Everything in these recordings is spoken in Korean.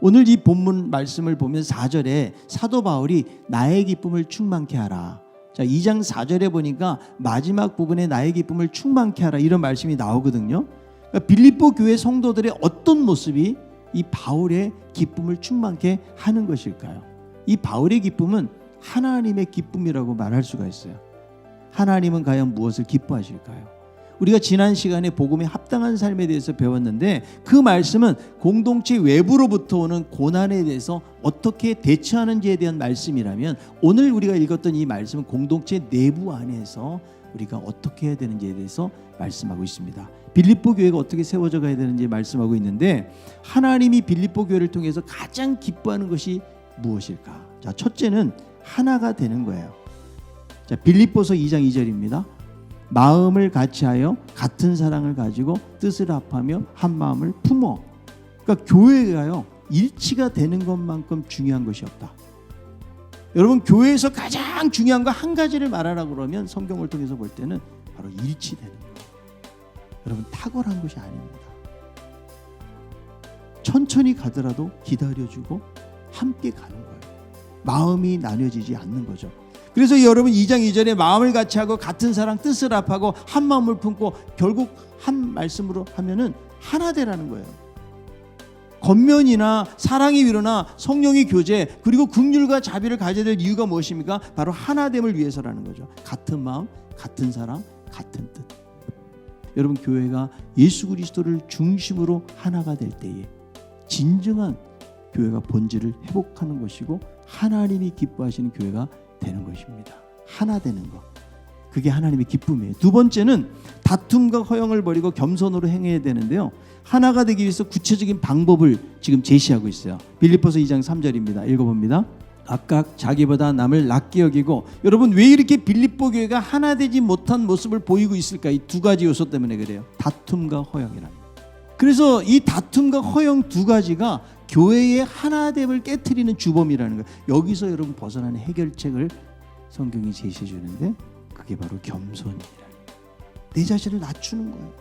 오늘 이 본문 말씀을 보면 4절에 사도 바울이 나의 기쁨을 충만케 하라. 자, 2장 4절에 보니까 마지막 부분에 나의 기쁨을 충만케 하라 이런 말씀이 나오거든요. 그러니까 빌립보 교회 성도들의 어떤 모습이 이 바울의 기쁨을 충만케 하는 것일까요? 이 바울의 기쁨은 하나님의 기쁨이라고 말할 수가 있어요. 하나님은 과연 무엇을 기뻐하실까요? 우리가 지난 시간에 복음에 합당한 삶에 대해서 배웠는데 그 말씀은 공동체 외부로부터 오는 고난에 대해서 어떻게 대처하는지에 대한 말씀이라면, 오늘 우리가 읽었던 이 말씀은 공동체 내부 안에서 우리가 어떻게 해야 되는지에 대해서 말씀하고 있습니다. 빌립보 교회가 어떻게 세워져 가야 되는지 말씀하고 있는데, 하나님이 빌립보 교회를 통해서 가장 기뻐하는 것이 무엇일까? 자, 첫째는 하나가 되는 거예요. 자, 빌립보서 2장 2절입니다. 마음을 같이하여 같은 사랑을 가지고 뜻을 합하며 한 마음을 품어. 그러니까 교회가요, 일치가 되는 것만큼 중요한 것이 없다. 여러분, 교회에서 가장 중요한 거 한 가지를 말하라고 그러면 성경을 통해서 볼 때는 바로 일치되는 거예요. 여러분, 탁월한 것이 아닙니다. 천천히 가더라도 기다려주고 함께 가는 거예요. 마음이 나뉘어지지 않는 거죠. 그래서 여러분 2장 2절에 마음을 같이하고 같은 사랑 뜻을 합하고 한 마음을 품고, 결국 한 말씀으로 하면은 하나 되라는 거예요. 겉면이나 사랑의 위로나 성령의 교제, 그리고 긍휼과 자비를 가져야 될 이유가 무엇입니까? 바로 하나됨을 위해서라는 거죠. 같은 마음, 같은 사랑, 같은 뜻. 여러분, 교회가 예수 그리스도를 중심으로 하나가 될 때에 진정한 교회가 본질을 회복하는 것이고 하나님이 기뻐하시는 교회가 되는 것입니다. 하나 되는 것, 그게 하나님의 기쁨이에요. 두 번째는 다툼과 허영을 버리고 겸손으로 행해야 되는데요, 하나가 되기 위해서 구체적인 방법을 지금 제시하고 있어요. 빌립보서 2장 3절입니다. 읽어봅니다. 각각 자기보다 남을 낮게 여기고. 여러분, 왜 이렇게 빌립보 교회가 하나 되지 못한 모습을 보이고 있을까? 이 두 가지 요소 때문에 그래요. 다툼과 허영이라는. 그래서 이 다툼과 허영 두 가지가 교회의 하나됨을 깨트리는 주범이라는 거예요. 여기서 여러분 벗어나는 해결책을 성경이 제시해 주는데, 그게 바로 겸손이라는 거예요. 내 자신을 낮추는 거예요.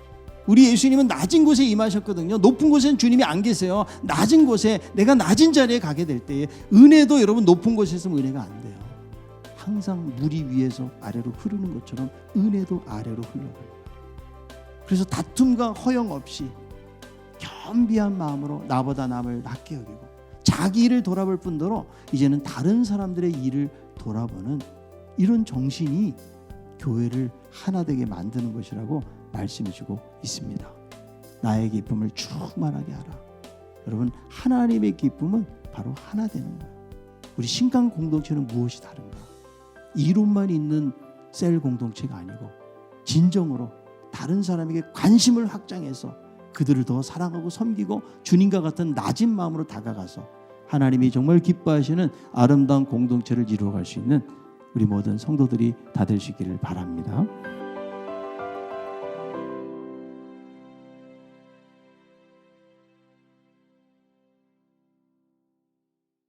우리 예수님은 낮은 곳에 임하셨거든요. 높은 곳에는 주님이 안 계세요. 낮은 곳에, 내가 낮은 자리에 가게 될 때에 은혜도 여러분 높은 곳에 있으면 은혜가 안 돼요. 항상 물이 위에서 아래로 흐르는 것처럼 은혜도 아래로 흘러가요. 그래서 다툼과 허영 없이 겸비한 마음으로 나보다 남을 낮게 여기고 자기 일을 돌아볼 뿐더러 이제는 다른 사람들의 일을 돌아보는 이런 정신이 교회를 하나 되게 만드는 것이라고 말씀해주고 있습니다. 나의 기쁨을 충만하게 하라. 여러분, 하나님의 기쁨은 바로 하나 되는 거예요. 우리 신강 공동체는 무엇이 다른가? 이론만 있는 셀 공동체가 아니고 진정으로 다른 사람에게 관심을 확장해서 그들을 더 사랑하고 섬기고 주님과 같은 낮은 마음으로 다가가서 하나님이 정말 기뻐하시는 아름다운 공동체를 이루어갈 수 있는 우리 모든 성도들이 다 되시기를 바랍니다.